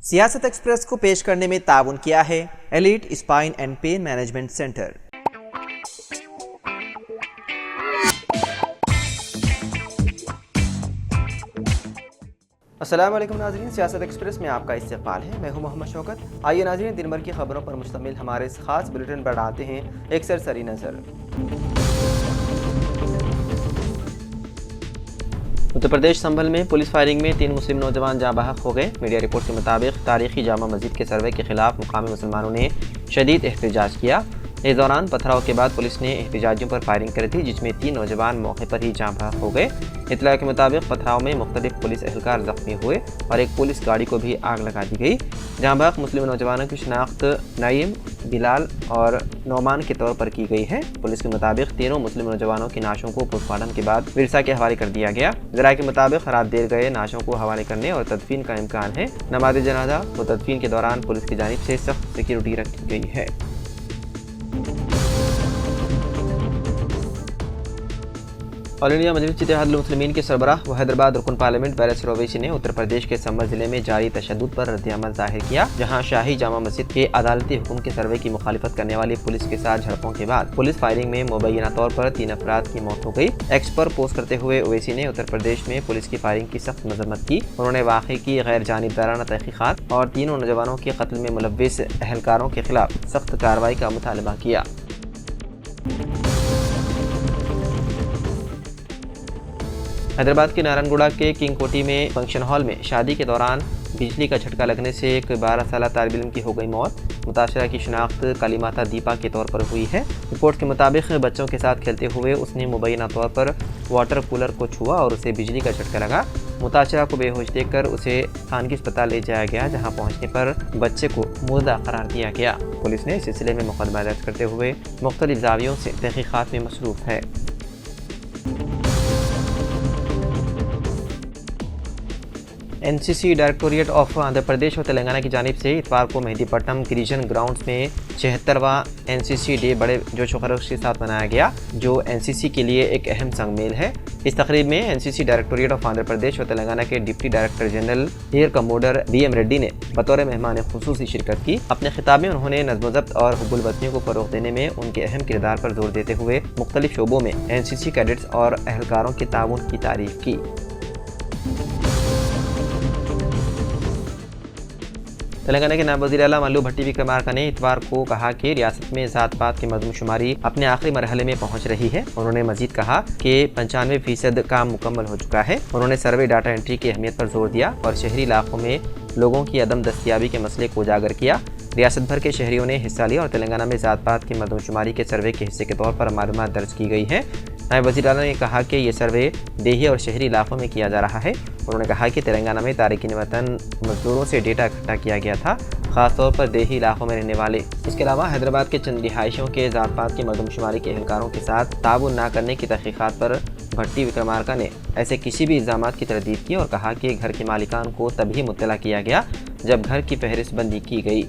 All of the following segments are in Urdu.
سیاست ایکسپریس کو پیش کرنے میں تعاون کیا ہے elite spine and pain management centre. السلام علیکم ناظرین، سیاست ایکسپریس میں آپ کا استقبال ہے۔ میں ہوں محمد شوکت۔ آئیے ناظرین، دن بھر کی خبروں پر مشتمل ہمارے اس خاص بلیٹن پر ڈالتے ہیں ایک سرسری نظر۔ اتر پردیش سنبھل میں پولیس فائرنگ میں 3 مسلم نوجوان جاں بحق ہو گئے۔ میڈیا رپورٹ کے مطابق تاریخی جامع مسجد کے سروے کے خلاف مقامی مسلمانوں نے شدید احتجاج کیا۔ اس دوران پتھراؤ کے بعد پولیس نے احتجاجیوں پر فائرنگ کر دی، جس میں 3 نوجوان موقع پر ہی جاں بحق ہو گئے۔ اطلاع کے مطابق پتھراؤ میں مختلف پولیس اہلکار زخمی ہوئے اور ایک پولیس گاڑی کو بھی آگ لگا دی گئی۔ جاں بحق مسلم نوجوانوں کی شناخت نعیم، بلال اور نعمان کے طور پر کی گئی ہے۔ پولیس کے مطابق تینوں مسلم نوجوانوں کی نعشوں کو پوسٹ مارٹم کے بعد ورثہ کے حوالے کر دیا گیا۔ ذرائع کے مطابق رات دیر گئے نعشوں کو حوالے کرنے اور تدفین کا امکان ہے۔ نماز جنازہ و تدفین کے دوران پولیس کی جانب سے سخت سیکیورٹی رکھی گئی ہے۔ آل انڈیا مجلس اتحاد المسلمین کے سربراہ و حیدرآباد رکن پارلیمنٹ بیرسٹر اویسی نے اتر پردیش کے سنبھل ضلع میں جاری تشدد پر رد عمل ظاہر کیا، جہاں شاہی جامع مسجد کے عدالتی حکم کے سروے کی مخالفت کرنے والی پولیس کے ساتھ جھڑپوں کے بعد پولیس فائرنگ میں مبینہ طور پر 3 افراد کی موت ہو گئی۔ ایکس پر پوسٹ کرتے ہوئے اویسی نے اتر پردیش میں پولیس کی فائرنگ کی سخت مذمت کی۔ انہوں نے واقعے کی غیر جانبدارانہ تحقیقات اور تینوں نوجوانوں کے قتل میں ملوث اہلکاروں کے خلاف سخت کارروائی کا مطالبہ کیا۔ حیدرآباد کے نارائن گوڑہ کے کنگ کوٹی میں فنکشن ہال میں شادی کے دوران بجلی کا جھٹکا لگنے سے ایک 12 سالہ طالب علم کی ہو گئی موت۔ متاثرہ کی شناخت کالی ماتا دیپا کے طور پر ہوئی ہے۔ رپورٹ کے مطابق بچوں کے ساتھ کھیلتے ہوئے اس نے مبینہ طور پر واٹر کولر کو چھوا اور اسے بجلی کا جھٹکا لگا۔ متاثرہ کو بے ہوش دیکھ کر اسے خانگی اسپتال لے جایا گیا، جہاں پہنچنے پر بچے کو مردہ قرار دیا گیا۔ پولیس نے اس سلسلے میں مقدمہ درج کرتے ہوئے مختلف زاویوں سے تحقیقات میں مصروف ہے۔ NCC directorate of Andhra Pradesh اور تلنگانہ کی جانب سے اتوار کو مہدی پٹنم گریجن گراؤنڈز میں 76واں NCC ڈے بڑے جوش و خروش کے ساتھ منایا گیا، جو NCC کے لیے ایک اہم سنگ میل ہے۔ اس تقریب میں NCC directorate of Andhra Pradesh اور تلنگانہ کے deputy director general air commodore BM Reddy نے بطور مہمان خصوصی شرکت کی۔ اپنے خطاب میں انہوں نے نظم و ضبط اور حب الوطنی کو فروغ دینے میں ان کے اہم کردار پر زور دیتے ہوئے مختلف شعبوں میں NCC کیڈٹس اور اہلکاروں کے تعاون کی تعریف کی۔ تلنگانہ کے نائب وزیر اعلیٰ ملو بھٹی وکرمارکا نے اتوار کو کہا کہ ریاست میں ذات پات کی مردم شماری اپنے آخری مرحلے میں پہنچ رہی ہے۔ انہوں نے مزید کہا کہ 95% کام مکمل ہو چکا ہے۔ انہوں نے سروے ڈاٹا انٹری کی اہمیت پر زور دیا اور شہری علاقوں میں لوگوں کی عدم دستیابی کے مسئلے کو اجاگر کیا۔ ریاست بھر کے شہریوں نے حصہ لیا اور تلنگانہ میں ذات پات کی مردم شماری کے سروے کے حصے کے طور پر معلومات درج کی گئی ہیں۔ نائب وزیر اعلیٰ نے کہا کہ یہ سروے دیہی اور شہری علاقوں میں کیا جا رہا ہے۔ انہوں نے کہا کہ تلنگانہ میں تارکین وطن مزدوروں سے ڈیٹا اکٹھا کیا گیا تھا، خاص طور پر دیہی علاقوں میں رہنے والے۔ اس کے علاوہ حیدرآباد کے چند رہائشیوں کے ذات پات کی مردم شماری کے اہلکاروں کے ساتھ تعاون نہ کرنے کی تحقیقات پر بھٹی وکرمارکا نے ایسے کسی بھی الزامات کی تردید کی اور کہا کہ گھر کے مالکان کو تبھی مطلع کیا گیا جب گھر کی فہرست بندی کی گئی۔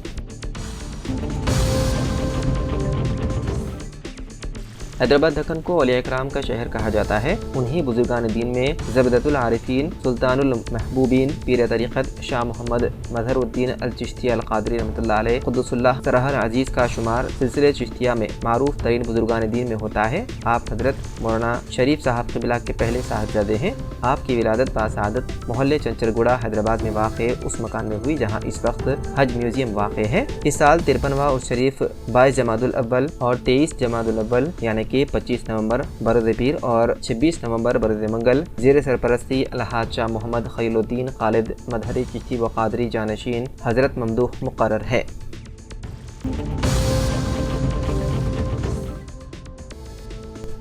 حیدرآباد دکن کو اولیاء اکرام کا شہر کہا جاتا ہے۔ انہی بزرگان دین میں زبدۃ العارفین، سلطان المحبوبین، پیر طریقت شاہ محمد مظہر الدین الچشتی القادری رحمۃ اللہ علیہ قدس اللہ سرہ عزیز کا شمار سلسلے چشتیہ میں معروف ترین بزرگان دین میں ہوتا ہے۔ آپ حضرت مولانا شریف صاحب قبلہ کے پہلے صاحبزادے ہیں۔ آپ کی ولادت باسعادت محلے چنچرگوڑہ حیدرآباد میں واقع اس مکان میں ہوئی جہاں اس وقت حج میوزیم واقع ہے۔ اس سال 53واں عرس شریف 22 جمادی الاول اور 23 جمادی الاول یعنی کہ 25 نومبر برد پیر اور 26 نومبر برد منگل زیر سرپرستی الحاج شاہ محمد خلیل الدین خالد مدھری چشتی و قادری جانشین حضرت ممدوح مقرر ہے۔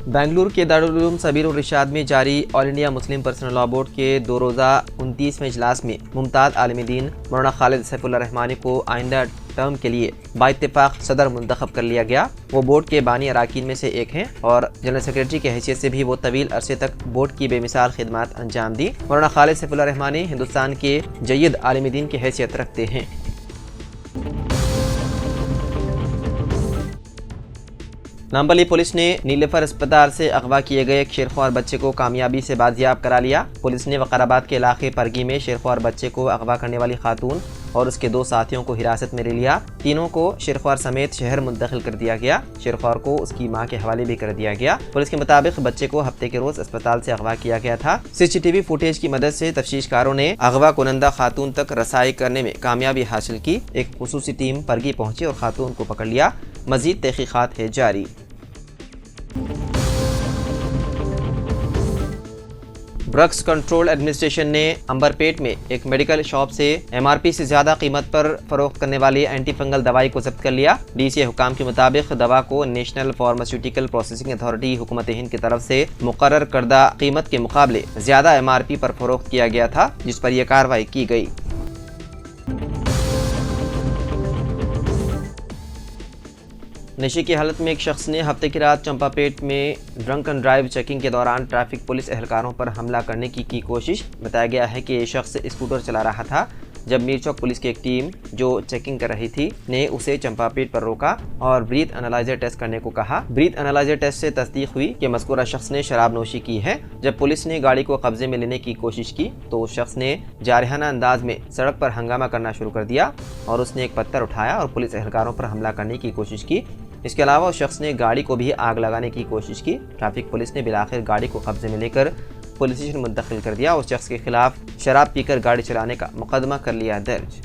بنگلور کے دارالعلوم سبیل الرشاد میں جاری All India Muslim Personal Law Board کے 2 روزہ 29ویں اجلاس میں ممتاز عالم دین مولانا خالد سیف اللہ رحمانی کو آئندہ ٹرم کے لیے بااتفاق صدر منتخب کر لیا گیا۔ وہ بورڈ کے بانی اراکین میں سے ایک ہیں اور جنرل سیکریٹری کی حیثیت سے بھی وہ طویل عرصے تک بورڈ کی بے مثال خدمات انجام دی۔ مولانا خالد سیف اللہ رحمانی ہندوستان کے جید عالم دین کی حیثیت رکھتے ہیں۔ نامپلی پولیس نے نیلوفر اسپتال سے اغوا کیے گئے ایک شیرخوار بچے کو کامیابی سے بازیاب کرا لیا۔ پولیس نے وقار آباد کے علاقے پرگی میں شیرخوار بچے کو اغوا کرنے والی خاتون اور اس کے 2 ساتھیوں کو حراست میں لے لیا۔ تینوں کو شیرخوار سمیت شہر منتقل کر دیا گیا۔ شیرخوار کو اس کی ماں کے حوالے بھی کر دیا گیا۔ پولیس کے مطابق بچے کو ہفتے کے روز اسپتال سے اغوا کیا گیا تھا۔ CCTV فوٹیج کی مدد سے تفتیش کاروں نے اغوا کنندہ خاتون تک رسائی کرنے میں کامیابی حاصل کی۔ ایک خصوصی ٹیم پرگی پہنچی اور خاتون کو پکڑ لیا۔ مزید تحقیقات ہے جاری۔ ڈرگس کنٹرول ایڈمنسٹریشن نے عنبرپیٹ میں ایک میڈیکل شاپ سے MRP سے زیادہ قیمت پر فروخت کرنے والی اینٹی فنگل دوائی کو ضبط کر لیا۔ DCA حکام کے مطابق دوا کو نیشنل فارماسیوٹیکل پروسیسنگ اتھارٹی حکومت ہند کی طرف سے مقرر کردہ قیمت کے مقابلے زیادہ MRP پر فروخت کیا گیا تھا، جس پر یہ کارروائی کی گئی۔ نشے کی حالت میں ایک شخص نے ہفتے کی رات چمپاپیٹ میں ڈرنک اینڈ ڈرائیو چیکنگ کے دوران ٹریفک پولیس اہلکاروں پر حملہ کرنے کی کوشش۔ بتایا گیا ہے کہ یہ شخص اسکوٹر چلا رہا تھا جب میر چوک پولیس کی ایک ٹیم جو چیکنگ کر رہی تھی نے اسے چمپاپیٹ پر روکا اور بریتھ انالائزر ٹیسٹ کرنے کو کہا۔ بریتھ انالائزر ٹیسٹ سے تصدیق ہوئی کہ مذکورہ شخص نے شراب نوشی کی ہے۔ جب پولیس نے گاڑی کو قبضے میں لینے کی کوشش کی تو اس شخص نے جارحانہ انداز میں سڑک پر ہنگامہ کرنا شروع کر دیا اور اس نے ایک پتھر اٹھایا اور پولیس اہلکاروں پر حملہ کرنے کی کوشش کی۔ اس کے علاوہ اس شخص نے گاڑی کو بھی آگ لگانے کی کوشش کی۔ ٹریفک پولیس نے بالآخر گاڑی کو قبضے میں لے کر پولیس اسٹیشن منتقل کر دیا۔ اس شخص کے خلاف شراب پی کر گاڑی چلانے کا مقدمہ کر لیا درج۔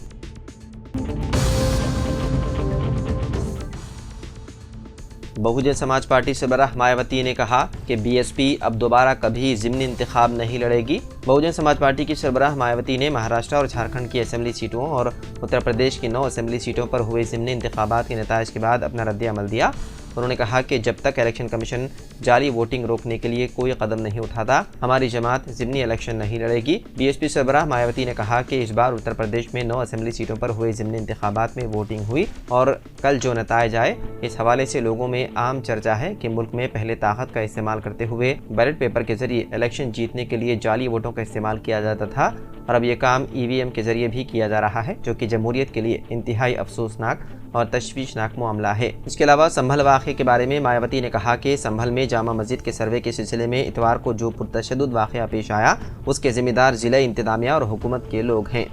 بہوجن سماج پارٹی سربراہ مایاوتی نے کہا کہ BSP اب دوبارہ کبھی ضمنی انتخاب نہیں لڑے گی۔ بہوجن سماج پارٹی کی سربراہ مایاوتی نے مہاراشٹر اور جھارکھنڈ کی اسمبلی سیٹوں اور اتر پردیش کی 9 اسمبلی سیٹوں پر ہوئے ضمنی انتخابات کے نتائج کے بعد اپنا رد عمل دیا۔ انہوں نے کہا کہ جب تک الیکشن کمیشن جعلی ووٹنگ روکنے کے لیے کوئی قدم نہیں اٹھاتا، ہماری جماعت ضمنی الیکشن نہیں لڑے گی۔ BSP سربراہ مایاوتی نے کہا کہ اس بار اتر پردیش میں 9 اسمبلی سیٹوں پر ہوئے ضمنی انتخابات میں ووٹنگ ہوئی اور کل جو نتائج آئے اس حوالے سے لوگوں میں عام چرچا ہے کہ ملک میں پہلے طاقت کا استعمال کرتے ہوئے بیلٹ پیپر کے ذریعے الیکشن جیتنے کے لیے جعلی ووٹوں کا استعمال کیا جاتا تھا اور اب یہ کام EVM کے ذریعے بھی کیا جا رہا ہے، جو کہ جمہوریت کے لیے انتہائی افسوسناک اور تشویشناک معاملہ ہے۔ اس کے علاوہ سنبھل واقعے کے بارے میں مایاوتی نے کہا کہ سنبھل میں جامع مسجد کے سروے کے سلسلے میں اتوار کو جو پرتشدد واقعہ پیش آیا اس کے ذمہ دار ضلع انتظامیہ اور حکومت کے لوگ ہیں۔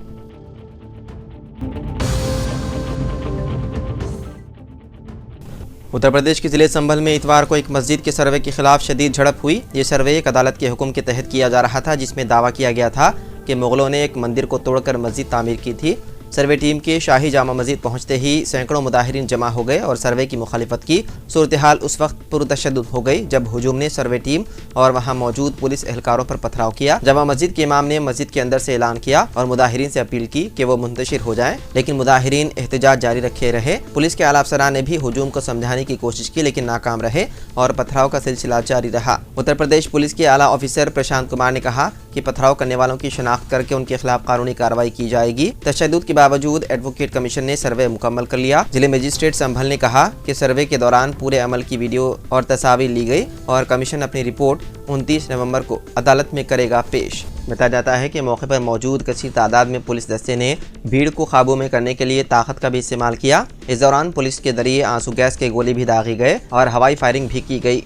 اتر پردیش کے ضلع سنبھل میں اتوار کو ایک مسجد کے سروے کے خلاف شدید جھڑپ ہوئی۔ یہ سروے ایک عدالت کے حکم کے تحت کیا جا رہا تھا جس میں دعویٰ کیا گیا تھا کہ مغلوں نے ایک مندر کو توڑ کر مسجد تعمیر کی تھی۔ سروے ٹیم کے شاہی جامع مسجد پہنچتے ہی سینکڑوں مظاہرین جمع ہو گئے اور سروے کی مخالفت کی۔ صورتحال اس وقت پرتشدد ہو گئی جب ہجوم نے سروے ٹیم اور وہاں موجود پولیس اہلکاروں پر پتھراؤ کیا۔ جامع مسجد کے امام نے مسجد کے اندر سے اعلان کیا اور مظاہرین سے اپیل کی کہ وہ منتشر ہو جائیں، لیکن مظاہرین احتجاج جاری رکھے رہے۔ پولیس کے اعلیٰ افسران نے بھی ہجوم کو سمجھانے کی کوشش کی لیکن ناکام رہے اور پتھراؤ کا سلسلہ جاری رہا۔ اتر پردیش پولیس کے اعلیٰ آفیسر پرشانت کمار نے کہا کہ پتھراؤ کرنے والوں کی شناخت کر کے ان کے خلاف قانونی کارروائی کی جائے گی۔ تشدد کے باوجود ایڈوکیٹ کمیشن نے سروے مکمل کر لیا۔ ضلع مجسٹریٹ سنبھل نے کہا کہ سروے کے دوران پورے عمل کی ویڈیو اور تصاویر لی گئی اور کمیشن اپنی رپورٹ 29 نومبر کو عدالت میں کرے گا پیش۔ بتایا جاتا ہے کہ موقع پر موجود کثیر تعداد میں پولیس دستے نے بھیڑ کو قابو میں کرنے کے لیے طاقت کا بھی استعمال کیا۔ اس دوران پولیس کے ذریعے آنسو گیس کے گولے بھی داغی گئے اور ہوائی فائرنگ بھی کی گئی۔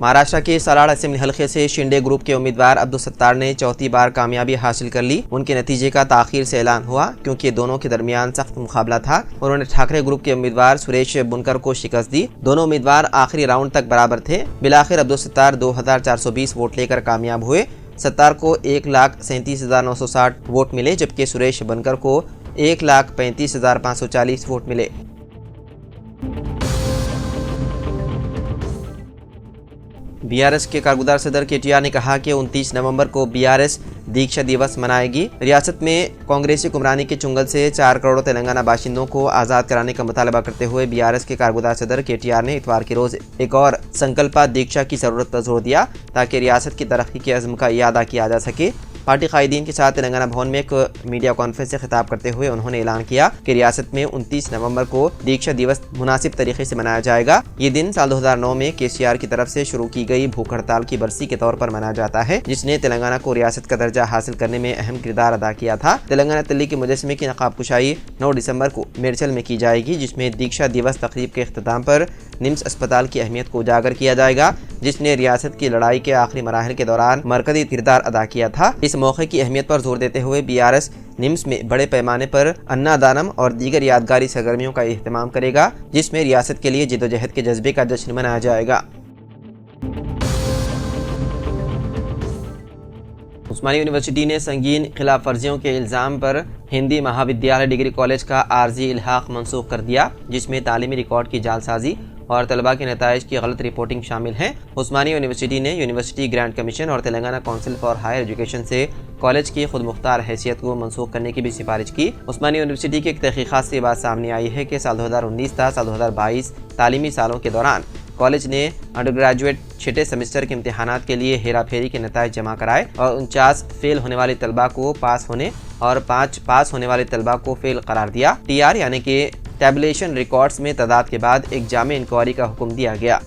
مہاراشٹر کے سلاڑ اسمبلی حلقے سے شنڈے گروپ کے امیدوار عبدالستار نے چوتھی بار کامیابی حاصل کر لی۔ ان کے نتیجے کا تاخیر سے اعلان ہوا کیونکہ دونوں کے درمیان سخت مقابلہ تھا۔ انہوں نے ٹھاکرے گروپ کے امیدوار سریش بنکر کو شکست دی۔ دونوں امیدوار آخری راؤنڈ تک برابر تھے۔ بالآخر عبدالستار 2420 ووٹ لے کر کامیاب ہوئے۔ ستار کو 1,37,960 ووٹ ملے جبکہ سریش بنکر کو 1,35,540 ووٹ ملے۔ BRS کے کارگزار صدر KTR نے کہا کہ 29 نومبر کو BRS دیکشا دیوس منائے گی۔ ریاست میں کانگریسی حکمرانی کے چنگل سے 4 کروڑ تلنگانہ باشندوں کو آزاد کرانے کا مطالبہ کرتے ہوئے BRS کے کارگزار صدر KTR نے اتوار کے روز ایک اور سنکلپا دیکشا کی ضرورت پر زور دیا تاکہ ریاست کی ترقی کے عزم کا اعادہ کیا جا سکے۔ پارٹی قائدین کے ساتھ تلنگانہ بھون میں ایک میڈیا کانفرنس سے خطاب کرتے ہوئے انہوں نے اعلان کیا کہ ریاست میں 29 نومبر کو دیکشا دیوس مناسب طریقے سے منایا جائے گا۔ یہ دن سال 2009 میں KCR کی طرف سے شروع کی گئی بھوک ہڑتال کی برسی کے طور پر منایا جاتا ہے جس نے تلنگانہ کو ریاست کا درجہ حاصل کرنے میں اہم کردار ادا کیا تھا۔ تلنگانہ تلی کے مجسمے کی نقاب کشائی 9 دسمبر کو میرچل میں کی جائے گی جس میں دیکشا دیوس تقریب کے اختتام پر نمس اسپتال کی اہمیت کو اجاگر کیا جائے گا۔ جس نے ریاست کی لڑائی کے آخری مراحل کے دوران مرکزی کردار ادا کیا تھا۔ اس موقع کی اہمیت پر زور دیتے ہوئے BRS نمس میں بڑے پیمانے پر انّادانم اور دیگر یادگاری سرگرمیوں کا اہتمام کرے گا، جس میں ریاست کے لیے جدوجہد کے جذبے کا جشن منایا جائے گا۔ عثمانی یونیورسٹی نے سنگین خلاف ورزیوں کے الزام پر ہندی مہاودیالیہ ڈگری کالج کا عارضی الحاق منسوخ کر دیا، جس میں تعلیمی ریکارڈ کی جعل سازی اور طلباء کے نتائج کی غلط رپورٹنگ شامل ہے۔ عثمانی یونیورسٹی نے یونیورسٹی گرانٹ کمیشن اور Telangana council for higher education سے کالج کی خود مختار حیثیت کو منسوخ کرنے کی بھی سفارش کی۔ عثمانی یونیورسٹی کی ایک تحقیقات سے یہ بات سامنے آئی ہے کہ سال 2019 تا سال 2022 تعلیمی سالوں کے دوران کالج نے انڈر گریجویٹ چھٹے سیمسٹر کے امتحانات کے لیے ہیرا پھیری کے نتائج جمع کرائے اور 49 فیل ہونے والے طلباء کو پاس ہونے اور 5 پاس ہونے والے طلباء کو فیل قرار دیا۔ TR یعنی کہ ٹیبولیشن ریکارڈز میں تعداد کے بعد ایک جامع انکوائری کا حکم دیا گیا۔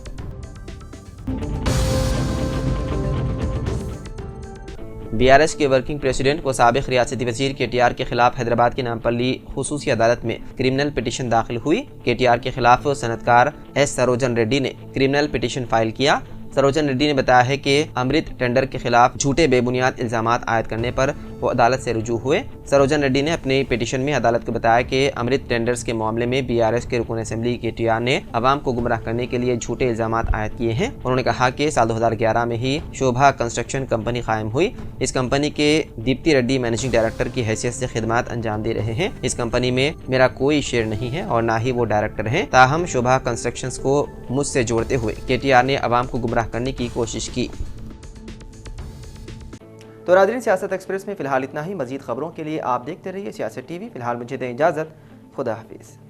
BRS کے ورکنگ پریزیڈنٹ کو سابق ریاستی وزیر KTR کے خلاف حیدرآباد کی نامپلی خصوصی عدالت میں کرمنل پٹیشن داخل ہوئی۔ KTR کے خلاف صنعتکار S سروجن ریڈی نے کرمنل پٹیشن فائل کیا۔ سروجن ریڈی نے بتایا ہے کہ امرت ٹینڈر کے خلاف جھوٹے بے بنیاد الزامات عائد کرنے پر وہ عدالت سے رجوع ہوئے۔ سروجن ریڈی نے اپنی پٹیشن میں عدالت کو بتایا کہ امرت ٹینڈرز کے معاملے میں BRS کے رکن اسمبلی KTR نے عوام کو گمراہ کرنے کے لیے جھوٹے الزامات عائد کیے ہیں۔ انہوں نے کہا کہ سال 2011 میں ہی شوبھا کنسٹرکشن کمپنی قائم ہوئی۔ اس کمپنی کے دیپتی ریڈی مینیجنگ ڈائریکٹر کی حیثیت سے خدمات انجام دے رہے ہیں۔ اس کمپنی میں میرا کوئی شیئر نہیں ہے اور نہ ہی وہ ڈائریکٹر ہیں، تاہم شوبھا کنسٹرکشنز کو مجھ سے جوڑتے ہوئے KTR نے عوام کو گمراہ کرنے کی کوشش کی۔ تو ناظرین، سیاست ایکسپریس میں فی الحال اتنا ہی۔ مزید خبروں کے لیے آپ دیکھتے رہیے سیاست TV۔ فی الحال مجھے دیں اجازت، خدا حافظ۔